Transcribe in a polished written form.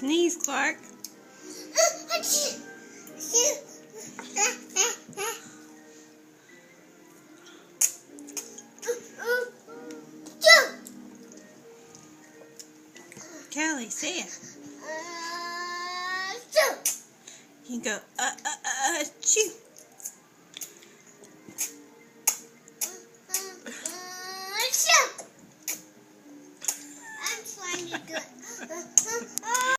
Sneeze, Clark. Callie, say it. You can go, achoo.